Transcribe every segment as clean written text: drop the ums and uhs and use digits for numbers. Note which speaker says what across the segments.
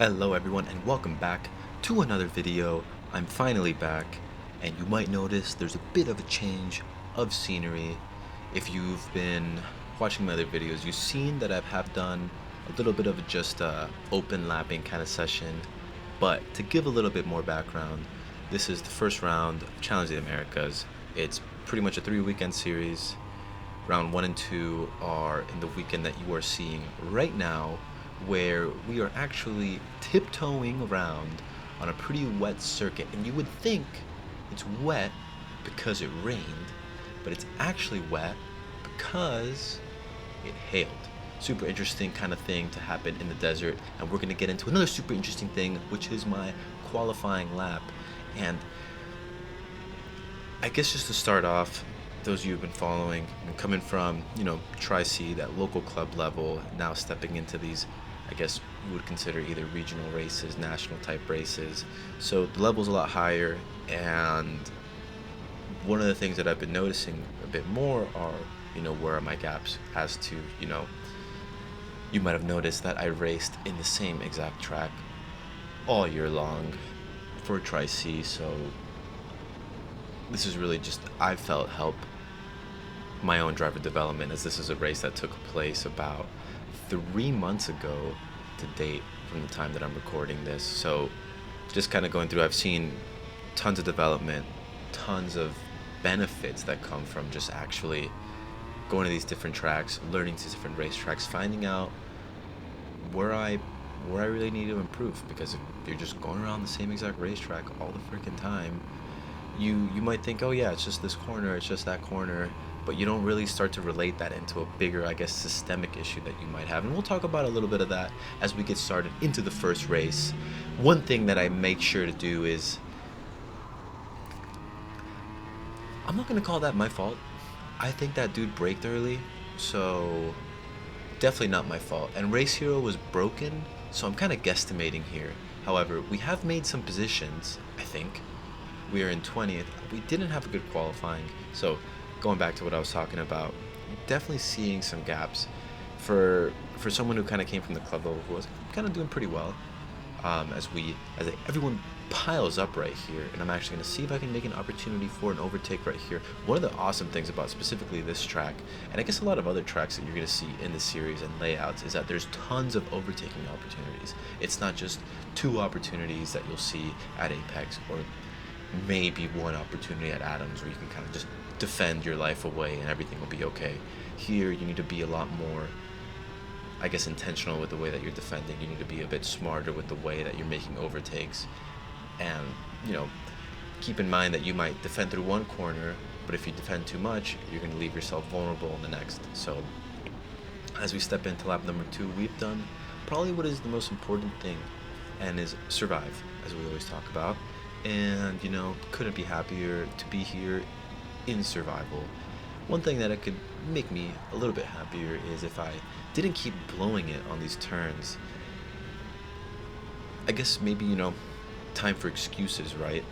Speaker 1: Hello everyone and welcome back to another video. I'm finally back and you might notice there's a bit of a change of scenery. If you've been watching my other videos, you've seen that I have done a little bit of just open lapping kind of session. But to give a little bit more background, this is the first round of Challenge of the Americas. It's pretty much a 3-weekend series. Round 1 and 2 are in the weekend that you are seeing right now, where we are actually tiptoeing around on a pretty wet circuit. And you would think it's wet because it rained, but it's actually wet because it hailed. Super interesting kind of thing to happen in the desert, and we're going to get into another super interesting thing, which is my qualifying lap. And I guess just to start off, those of you who've been following, and coming from, Tri-C, that local club level, now stepping into these, I guess you would consider either regional races, national type races. So the level's a lot higher, and one of the things that I've been noticing a bit more are, where are my gaps as to, you might have noticed that I raced in the same exact track all year long for Tri-C, so this is really just, I felt, help my own driver development, as this is a race that took place about 3 months ago to date from the time that I'm recording this. So just kind of going through, I've seen tons of development, tons of benefits that come from just actually going to these different tracks, learning these different racetracks, finding out where I really need to improve. Because if you're just going around the same exact racetrack all the freaking time, you might think, oh yeah, it's just this corner, it's just that corner, but you don't really start to relate that into a bigger, I guess, systemic issue that you might have. And we'll talk about a little bit of that as we get started into the first race. One thing that I make sure to do is, I'm not going to call that my fault. I think that dude braked early, so definitely not my fault. And Race Hero was broken, so I'm kind of guesstimating here. However, we have made some positions, I think. We are in 20th. We didn't have a good qualifying, so going back to what I was talking about, definitely seeing some gaps for someone who kind of came from the club level, who was kind of doing pretty well. Everyone piles up right here, and I'm actually going to see if I can make an opportunity for an overtake right here. One of the awesome things about specifically this track, and I guess a lot of other tracks that you're going to see in this series and layouts, is that there's tons of overtaking opportunities. It's not just 2 opportunities that you'll see at Apex, or maybe 1 opportunity at Adams where you can kind of just defend your life away and everything will be okay. Here you need to be a lot more, I guess, intentional with the way that you're defending. You need to be a bit smarter with the way that you're making overtakes, and keep in mind that you might defend through one corner, but if you defend too much, you're going to leave yourself vulnerable in the next. So as we step into lap number 2, we've done probably what is the most important thing, and is survive, as we always talk about. And couldn't be happier to be here in survival. One thing that could make me a little bit happier is if I didn't keep blowing it on these turns. I guess maybe, time for excuses, right?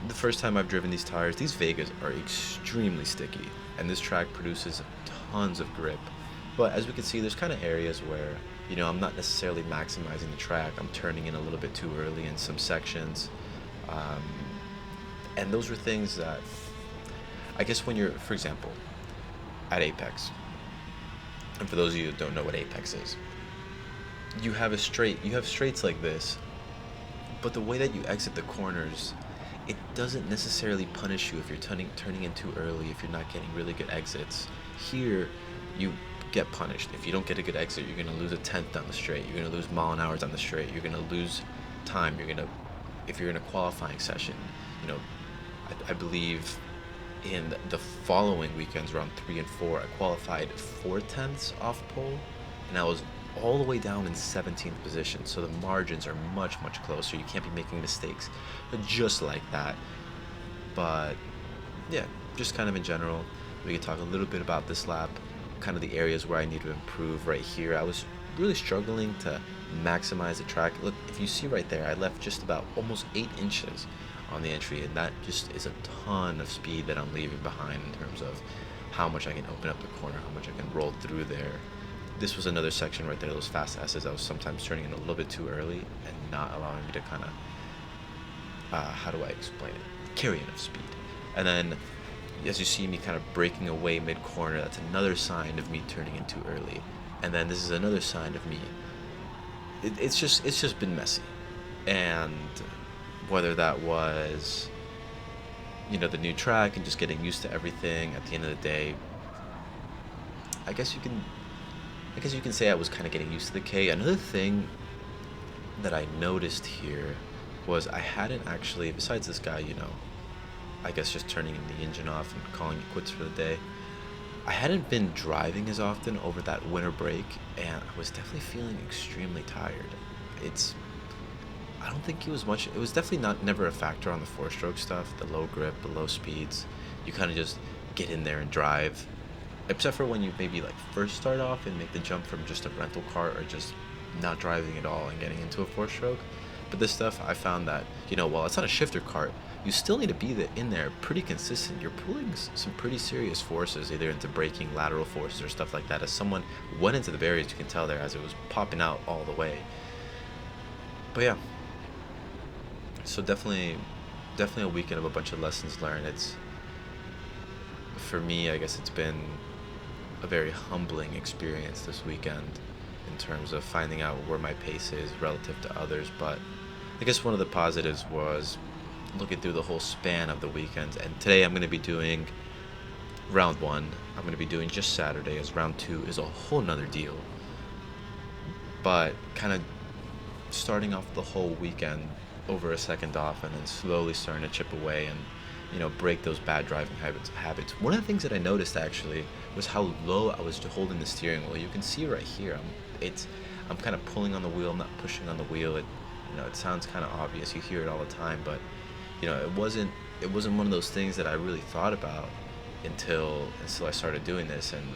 Speaker 1: The first time I've driven these tires, these Vegas are extremely sticky, and this track produces tons of grip. But as we can see, there's kind of areas where, I'm not necessarily maximizing the track. I'm turning in a little bit too early in some sections. And those were things that, I guess when you're, for example, at Apex, and for those of you that don't know what Apex is, you have straights like this, but the way that you exit the corners, it doesn't necessarily punish you if you're turning in too early, if you're not getting really good exits. Here, you get punished. If you don't get a good exit, you're going to lose a tenth down the straight. You're going to lose mile an hour down the straight. You're going to lose time. If you're in a qualifying session, I believe in the following weekends, round 3 and 4, I qualified 4/10 off pole, and I was all the way down in 17th position. So the margins are much, much closer. You can't be making mistakes just like that. But yeah, just kind of in general, we could talk a little bit about this lap, kind of the areas where I need to improve. Right here, I was really struggling to maximize the track. Look, if you see right there, I left just about almost 8 inches on the entry, and that just is a ton of speed that I'm leaving behind in terms of how much I can open up the corner, how much I can roll through there. this was another section right there, those fast S's. I was sometimes turning in a little bit too early and not allowing me to kind of, how do I explain it? Carry enough speed. And then as you see me kind of breaking away mid-corner, that's another sign of me turning in too early. And then this is another sign of me. It's just been messy. And whether that was, you know, the new track and just getting used to everything, at the end of the day, I guess you can say I was kind of getting used to the K. Another thing that I noticed here was I hadn't actually, besides this guy, you know, I guess just turning the engine off and calling it quits for the day, I hadn't been driving as often over that winter break, and I was definitely feeling extremely tired. I don't think it was much. It was definitely never a factor on the four-stroke stuff, the low grip, the low speeds. You kind of just get in there and drive, except for when you maybe like first start off and make the jump from just a rental car or just not driving at all and getting into a four-stroke. But this stuff, I found that, you know, while it's not a shifter kart, you still need to be in there pretty consistent. You're pulling some pretty serious forces, either into braking, lateral forces, or stuff like that. As someone went into the barriers, you can tell there as it was popping out all the way. But yeah, so definitely a weekend of a bunch of lessons learned. It's, for me, I guess it's been a very humbling experience this weekend in terms of finding out where my pace is relative to others. But I guess one of the positives was looking through the whole span of the weekends, and today I'm going to be doing round 1. I'm going to be doing just Saturday, as round 2 is a whole nother deal. But kind of starting off the whole weekend over a second off, and then slowly starting to chip away and, you know, break those bad driving habits. One of the things that I noticed actually was how low I was holding the steering wheel. You can see right here, I'm kind of pulling on the wheel, not pushing on the wheel. It sounds kind of obvious. You hear it all the time, but you know, it wasn't one of those things that I really thought about until I started doing this. And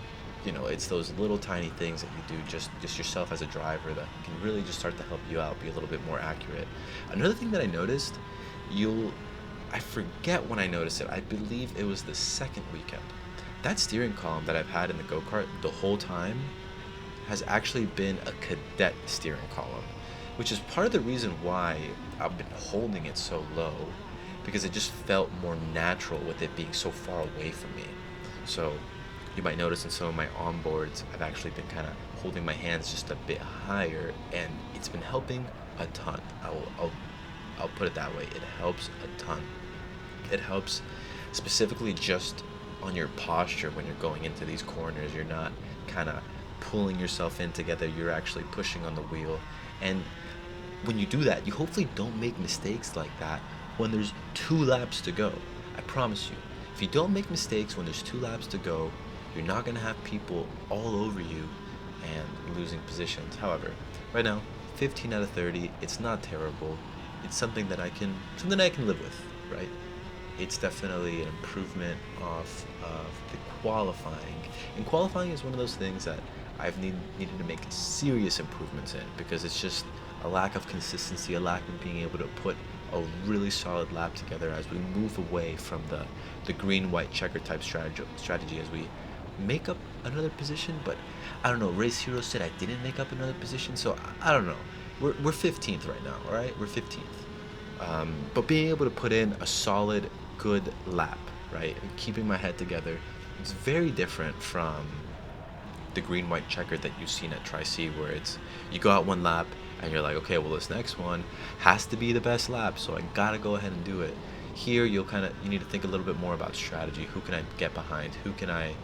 Speaker 1: you know, it's those little tiny things that you do just yourself as a driver that can really just start to help you out, be a little bit more accurate. Another thing that I noticed, I forget when I noticed it, I believe it was the second weekend. That steering column that I've had in the go-kart the whole time has actually been a cadet steering column, which is part of the reason why I've been holding it so low, because it just felt more natural with it being so far away from me. So you might notice in some of my onboards, I've actually been kind of holding my hands just a bit higher, and it's been helping a ton. I'll put it that way. It helps a ton. It helps specifically just on your posture when you're going into these corners. You're not kind of pulling yourself in together. You're actually pushing on the wheel. And when you do that, you hopefully don't make mistakes like that when there's 2 laps to go. I promise you, if you don't make mistakes when there's 2 laps to go, you're not going to have people all over you and losing positions. However, right now, 15 out of 30, it's not terrible. It's something that I can live with, right? It's definitely an improvement of the qualifying. And qualifying is one of those things that I've needed to make serious improvements in, because it's just a lack of consistency, a lack of being able to put a really solid lap together as we move away from the green-white checker type strategy as we make up another position. But I don't know, Race Hero said I didn't make up another position, so I don't know. We're 15th right now, all right? We're 15th. But being able to put in a solid, good lap, right? And keeping my head together, it's very different from the green-white checker that you've seen at Tri-C, where it's you go out one lap and you're like, okay, well, this next one has to be the best lap, so I gotta go ahead and do it. Here, you need to think a little bit more about strategy. Who can I get behind? Who can I,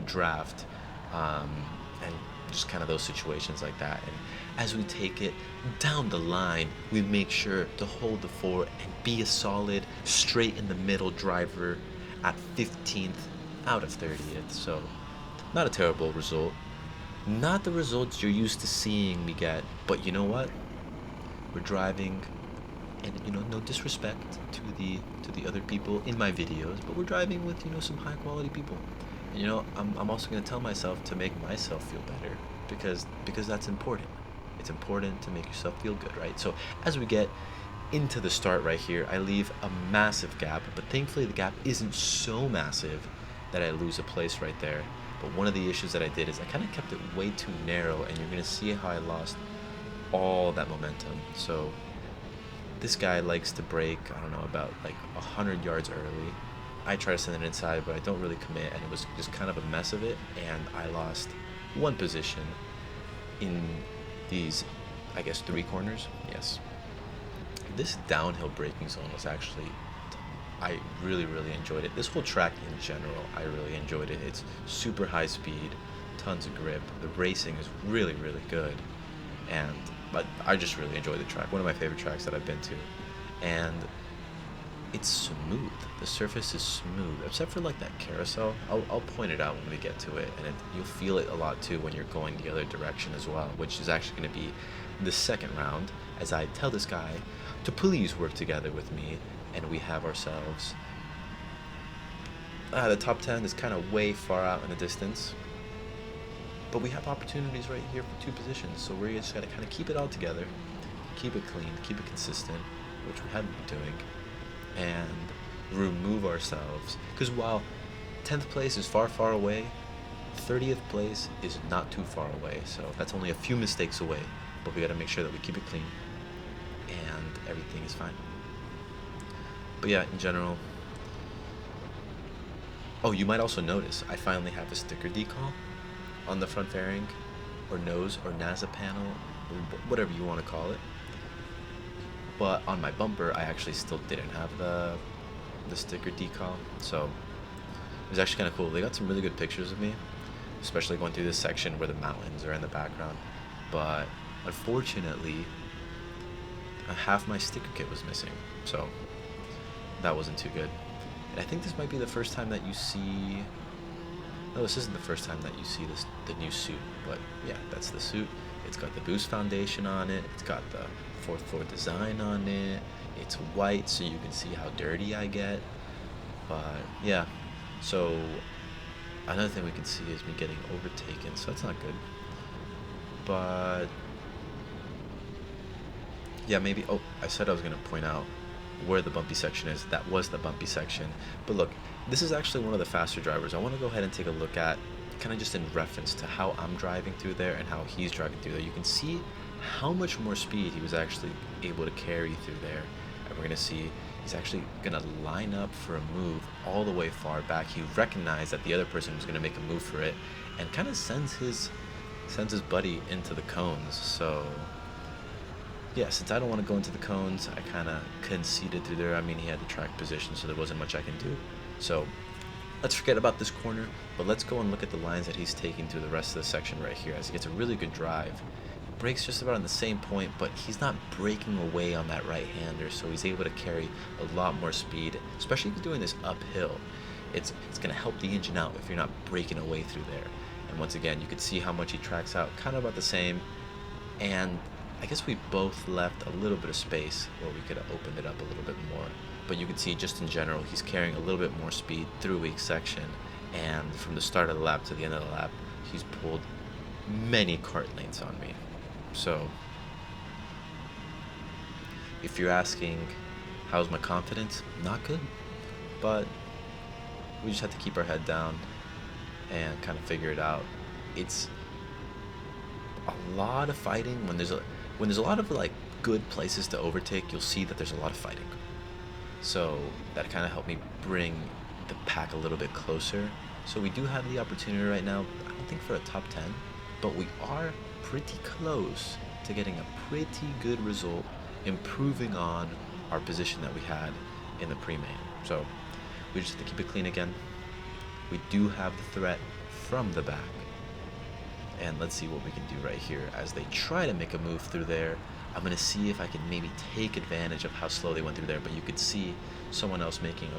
Speaker 1: draft? And just kind of those situations like that. And as we take it down the line, we make sure to hold the fort and be a solid, straight in the middle driver at 15th out of 30th. So, not a terrible result. Not the results you're used to seeing me get, but you know what? We're driving, and no disrespect to the other people in my videos, but we're driving with some high quality people. And I'm also gonna tell myself to make myself feel better, because that's important. It's important to make yourself feel good, right? So as we get into the start right here, I leave a massive gap, but thankfully the gap isn't so massive that I lose a place right there. But one of the issues that I did is I kind of kept it way too narrow, and you're going to see how I lost all that momentum. So this guy likes to break, I don't know, about like 100 yards early. I try to send it inside, but I don't really commit, and it was just kind of a mess of it, and I lost one position in these, I guess, 3 corners. Yes. This downhill braking zone was actually, I really, really enjoyed it. This whole track in general, I really enjoyed it. It's super high speed, tons of grip. The racing is really, really good. But I just really enjoyed the track. One of my favorite tracks that I've been to. And it's smooth. The surface is smooth, except for like that carousel. I'll point it out when we get to it, and you'll feel it a lot too when you're going the other direction as well, which is actually going to be the second round, as I tell this guy to please work together with me, and we have ourselves the top 10 is kind of way far out in the distance, but we have opportunities right here for 2 positions, so we're just got to kind of keep it all together, keep it clean, keep it consistent, which we haven't been doing, and remove ourselves, because while 10th place is far, far away, 30th place is not too far away, so that's only a few mistakes away, but we got to make sure that we keep it clean and everything is fine. But yeah, in general, oh, you might also notice I finally have a sticker decal on the front fairing or nose or NASA panel, or whatever you want to call it. But on my bumper, I actually still didn't have the sticker decal, so it was actually kind of cool. They got some really good pictures of me, especially going through this section where the mountains are in the background. But unfortunately, half my sticker kit was missing, so that wasn't too good. And I think this might be the first time that you see, no, this isn't the first time that you see the new suit, but yeah, that's the suit. It's got the Boost foundation on it, it's got the 4th floor design on it, it's white so you can see how dirty I get. But yeah, so another thing we can see is me getting overtaken, so that's not good. But yeah, maybe, oh, I said I was going to point out where the bumpy section is. That was the bumpy section. But look, this is actually one of the faster drivers. I want to go ahead and take a look at, kind of just in reference to how I'm driving through there and how he's driving through there. You can see how much more speed he was actually able to carry through there. And we're going to see he's actually going to line up for a move all the way far back. He recognized that the other person was going to make a move for it, and kind of sends his buddy into the cones. So yeah, since I don't want to go into the cones, I kind of conceded through there. I mean, he had the track position, so there wasn't much I can do. So let's forget about this corner, but let's go and look at the lines that he's taking through the rest of the section right here, as he gets a really good drive. Brakes just about on the same point, but he's not breaking away on that right-hander, so he's able to carry a lot more speed, especially if he's doing this uphill. It's going to help the engine out if you're not breaking away through there. And once again, you can see how much he tracks out, kind of about the same, and I guess we both left a little bit of space where we could have opened it up a little bit more. But you can see just in general, he's carrying a little bit more speed through each section. And from the start of the lap to the end of the lap, he's pulled many kart lanes on me. So if you're asking, how's my confidence? Not good. But we just have to keep our head down and kind of figure it out. It's a lot of fighting. When there's a lot of like good places to overtake, you'll see that there's a lot of fighting. So that kind of helped me bring the pack a little bit closer. So we do have the opportunity right now, I don't think for a top 10, but we are pretty close to getting a pretty good result, improving on our position that we had in the pre-main. So we just have to keep it clean again. We do have the threat from the back. And let's see what we can do right here as they try to make a move through there. I'm going to see if I can maybe take advantage of how slow they went through there. But you could see someone else making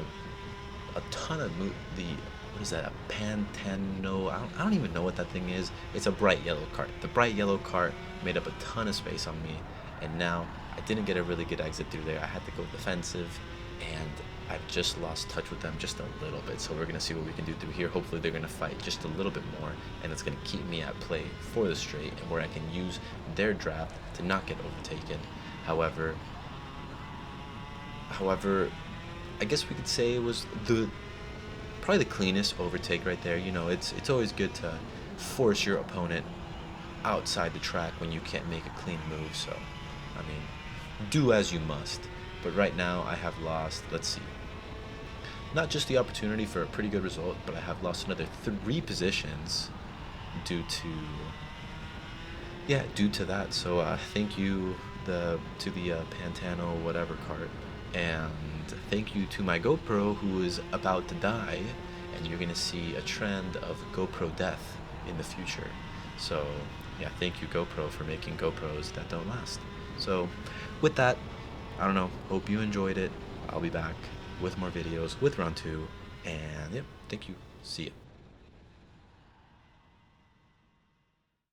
Speaker 1: a ton of move. What is that? A Pantano? I don't even know what that thing is. It's a bright yellow cart. The bright yellow cart made up a ton of space on me. And now I didn't get a really good exit through there. I had to go defensive. And I've just lost touch with them just a little bit, so we're going to see what we can do through here. Hopefully they're going to fight just a little bit more, and it's going to keep me at play for the straight, and where I can use their draft to not get overtaken. However, I guess we could say it was probably the cleanest overtake right there. You know, it's always good to force your opponent outside the track when you can't make a clean move. So, I mean, do as you must. But right now, I have lost, let's see, not just the opportunity for a pretty good result, but I have lost another 3 positions due to, yeah, due to that. So thank you to the Pantano whatever cart, and thank you to my GoPro who is about to die, and you're gonna see a trend of GoPro death in the future. So yeah, thank you GoPro for making GoPros that don't last. So with that, I don't know, hope you enjoyed it. I'll be back with more videos with round 2, and yep, thank you. See ya.